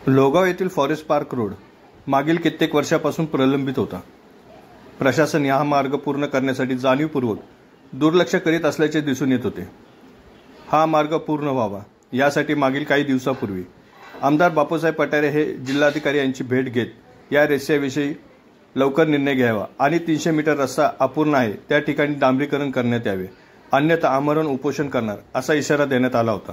लोहगाव येथील forest park road मागील कित्येक वर्षापासून प्रलंबित होता। प्रशासन हा मार्ग पूर्ण करण्यासाठी जाणीवपूर्वक दुर्लक्ष करीत असल्याचे दिसून येत होते। हा मार्ग पूर्ण व्हावा यासाठी मागील काही दिवसापूर्वी आमदार बापूसाहेब पठारे हे जिल्हाधिकारी यांची भेट घेत या रस्त्याविषयी लवकर निर्णय घ्यावा आणि 300 मीटर रस्ता अपूर्ण आहे त्या ठिकाणी डांबरीकरण करण्यात यावे, अन्यथा आमरण उपोषण करणार असा इशारा देण्यात आला होता।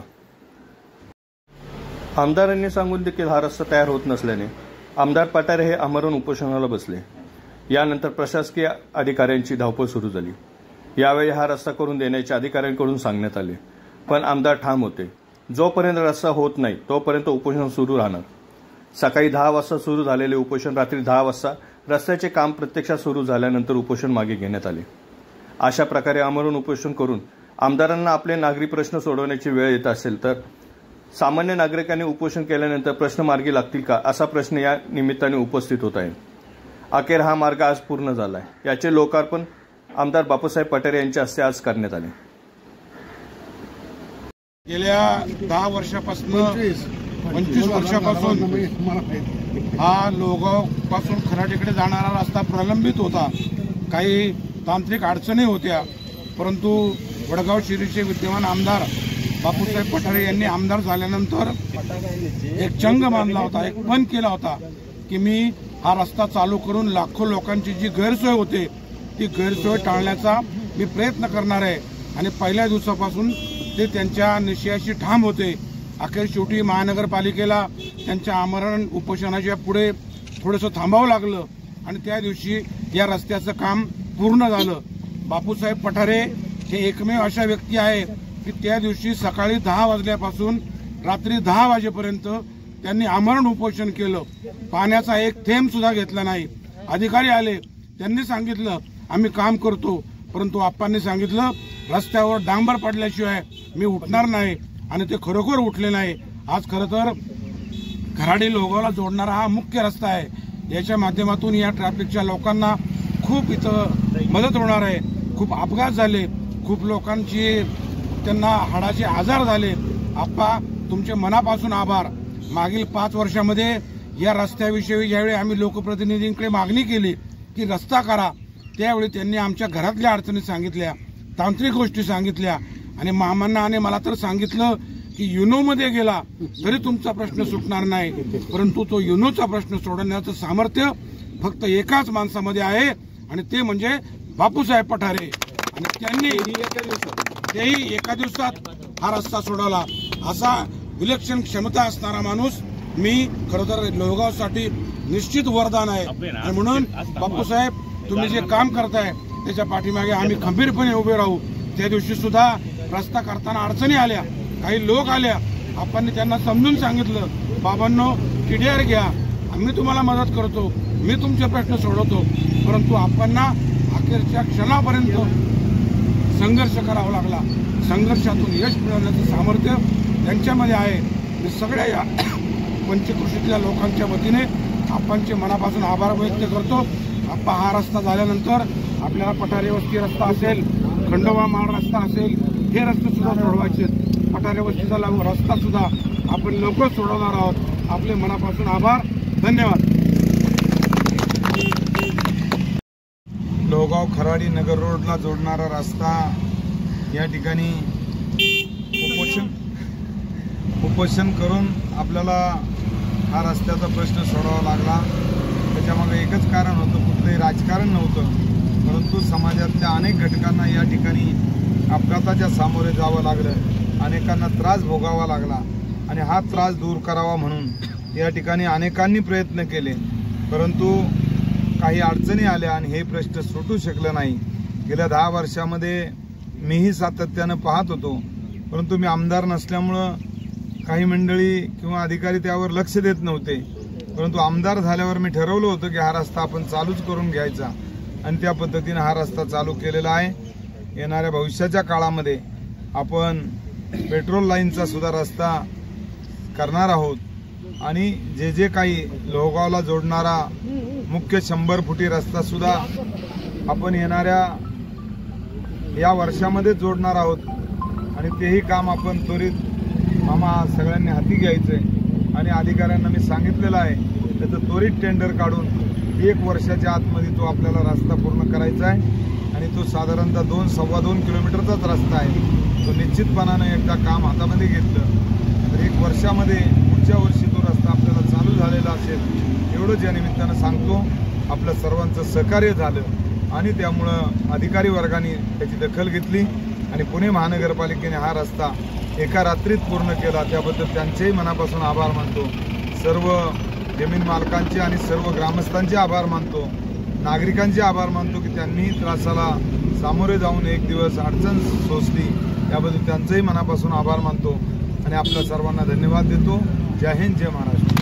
आमदारांनी सांगून देखील हा रस्ता तयार होत नसल्याने आमदार पठारे हे आमरण उपोषणाला बसले। यानंतर प्रशासकीय अधिकाऱ्यांची धावपळ सुरू झाली। यावेळी हा रस्ता करून देण्याचे अधिकाऱ्यांकडून सांगण्यात आले, पण आमदार ठाम होते। जोपर्यंत रस्ता होत नाही तोपर्यंत उपोषण सुरू राहणार। सकाळी 10 वाजता सुरू झालेले उपोषण रात्री 10 वाजता रस्त्याचे काम प्रत्यक्षात सुरू झाल्यानंतर उपोषण मागे घेण्यात आले। अशा प्रकारे आमरण उपोषण करून आमदारांना आपले नागरी प्रश्न सोडवण्याची वेळ येत असेल तर सामान्य नागरिकांनी उपोषण केल्यानंतर प्रश्न मार्गी लागतील का असा प्रश्न या निमित्ताने उपस्थित होत आहे। अखेर हा मार्ग आज पूर्ण झाला आहे। याचे लोकार्पण आमदार बापूसाहेब पठारे यांच्या हस्ते आज करण्यात आले। गेल्या 10 वर्षापासून 25 वर्षापासून हा लोहगाव पासून खराडीकडे जाणारा रस्ता प्रलंबित होता। काही तांत्रिक अडचणी होत्या, परंतु वडगाव शिरीचे विद्यमान आमदार बापूसाहेब पठारे यांनी आमदार झाल्यानंतर एक चंग मानला होता, एक पण केला होता की मी हा रस्ता चालू करून लाखो लोकांची जी गैरसोय होते ती गैरसोय टाळण्याचा मी प्रयत्न करणार आहे। आणि पहिल्या दिवसापासून ते त्यांच्या निश्चयाशी ठाम होते। अखेर शेवटी महानगरपालिकेला त्यांच्या आमरण उपोषणाच्या पुढे थोडंसं थांबावं लागलं आणि त्या दिवशी या रस्त्याचं काम पूर्ण झालं। बापूसाहेब पठारे हे एकमेव अशा व्यक्ती आहे की त्या दिवशी सकाळी 10 वाजल्यापासून रात्री 10 वाजेपर्यंत त्यांनी आमरण उपोषण केलं। पाण्याचा एक थेंब सुद्धा घेतला नाही। अधिकारी आले, त्यांनी सांगितलं आम्ही काम करतो, परंतु आप्पांनी सांगितलं रस्त्यावर डांबर पडल्याशिवाय मी उठणार नाही आणि ते खरोखर उठले नाही। आज खरं तर खराडी लोहगावला जोडणारा हा मुख्य रस्ता आहे। याच्या माध्यमातून या ट्रॅफिकच्या लोकांना खूप इथं मदत होणार आहे। खूप अपघात झाले, खूप लोकांची त्यांना हाडाचे आजार झाले। आप्पा तुमचे मनापासून आभार। मागील 5 वर्षामध्ये या रस्त्याविषयी ज्यावेळी आम्ही लोकप्रतिनिधींकडे मागणी केली की रस्ता करा, त्यावेळी त्यांनी आमच्या घरातल्या अडचणी सांगितल्या, तांत्रिक गोष्टी सांगितल्या आणि मामांना मला तर सांगितलं की युनोमध्ये गेला तरी तुमचा प्रश्न सुटणार नाही, परंतु तो युनोचा प्रश्न सोडवण्याचं सामर्थ्य फक्त एकाच माणसामध्ये आहे आणि ते म्हणजे बापूसाहेब पठारे। आणि त्यांनी तेही एका दिवसात हा रस्ता सोडवला। असा विलक्षण क्षमता असणारा माणूस मी खरं तर लोहगावसाठी निश्चित वरदान आहे। आणि म्हणून बापूसाहेब तुम्ही जे काम करताय त्याच्या पाठीमागे आम्ही खंबीरपणे उभे राहू। त्या दिवशी सुद्धा रस्ता करताना अडचणी आल्या, काही लोक आल्या, आपण त्यांना समजून सांगितलं बाबांनो TDR घ्या, आम्ही तुम्हाला मदत करतो, मी तुमचे प्रश्न सोडवतो, परंतु आपणना अखेरच्या क्षणापर्यंत संघर्ष करावा लागला। संघर्षातून यश मिळवण्याचं सामर्थ्य त्यांच्यामध्ये आहे। मी सगळ्या या पंचकृषीतल्या लोकांच्या वतीने आपणचे मनापासून आभार व्यक्त करतो। आप्पा हा रस्ता झाल्यानंतर आपल्याला पठारे वस्ती रस्ता असेल, खंडोबा माळ रस्ता असेल, हे रस्ते सुद्धा सोडवायचे। पठारे वस्तीचा रस्ता सुद्धा आपण लवकर सोडवणार आहोत। आपले मनापासून आभार, धन्यवाद। लोहगाव खराडी नगर रोडला जोडणारा रस्ता या ठिकाणी उपोषण करून आपल्याला हा रस्त्याचा प्रश्न सोडवावा लागला। त्याच्यामागे एकच कारण होतं, कुठलंही राजकारण नव्हतं, परंतु समाजातल्या अनेक घटकांना या ठिकाणी अपघाताच्या सामोरे जावं लागलं, अनेकांना त्रास भोगावा लागला आणि हा त्रास दूर करावा म्हणून या ठिकाणी अनेकांनी प्रयत्न केले, परंतु काही अडचणी आल्या आणि हे प्रश्न सुटू शकलं नाही। गेल्या 10 वर्षामध्ये मीही सातत्यानं पाहत होतो, परंतु मी आमदार नसल्यामुळं काही मंडळी किंवा अधिकारी त्यावर लक्ष देत नव्हते, परंतु आमदार झाल्यावर मी ठरवलं होतं की हा रस्ता आपण चालूच करून घ्यायचा आणि त्या पद्धतीने हा रस्ता चालू केलेला आहे। येणाऱ्या भविष्याच्या काळामध्ये आपण पेट्रोल लाईनचा सुद्धा रस्ता करणार आहोत आणि जे काही लोहगावला जोडणारा मुख्य 100 फुटी रस्ता सुद्धा आपण येणाऱ्या या वर्षामध्ये जोडणार आहोत आणि तेही काम आपण त्वरित सगळ्यांनी हाती घ्यायचंय। आणि अधिकाऱ्यांना मी सांगितलेलं आहे त्याचं त्वरित टेंडर काढून 1 वर्षाच्या आतमध्ये तो आपल्याला रस्ता पूर्ण करायचा आहे आणि तो साधारणतः 2-2.25 किलोमीटरचाच रस्ता आहे. तो निश्चितपणानं एकदा काम हातामध्ये घेतलं तर 1 वर्षामध्ये पुढच्या वर्षी तो रस्ता आपल्याला चालू झालेला असेल एवढंच या निमित्तानं सांगतो. आपलं सर्वांचं सहकार्य झालं आणि त्यामुळं अधिकारी वर्गाने त्याची दखल घेतली आणि पुणे महानगरपालिकेने हा रस्ता एका रात्रीत पूर्ण केला. त्याबद्दल त्यांचेही मनापासून आभार मानतो. सर्व जमीन मालकांचे आणि सर्व ग्रामस्थांचे आभार मानतो. नागरिकांचे आभार मानतो की त्यांनी त्रासाला सामोरे जाऊन एक दिवस अडचण सोसली. त्याबद्दल त्यांचेही मनापासून आभार मानतो आणि आपल्या सर्वांना धन्यवाद देतो. जय हिंद, जय महाराष्ट्र.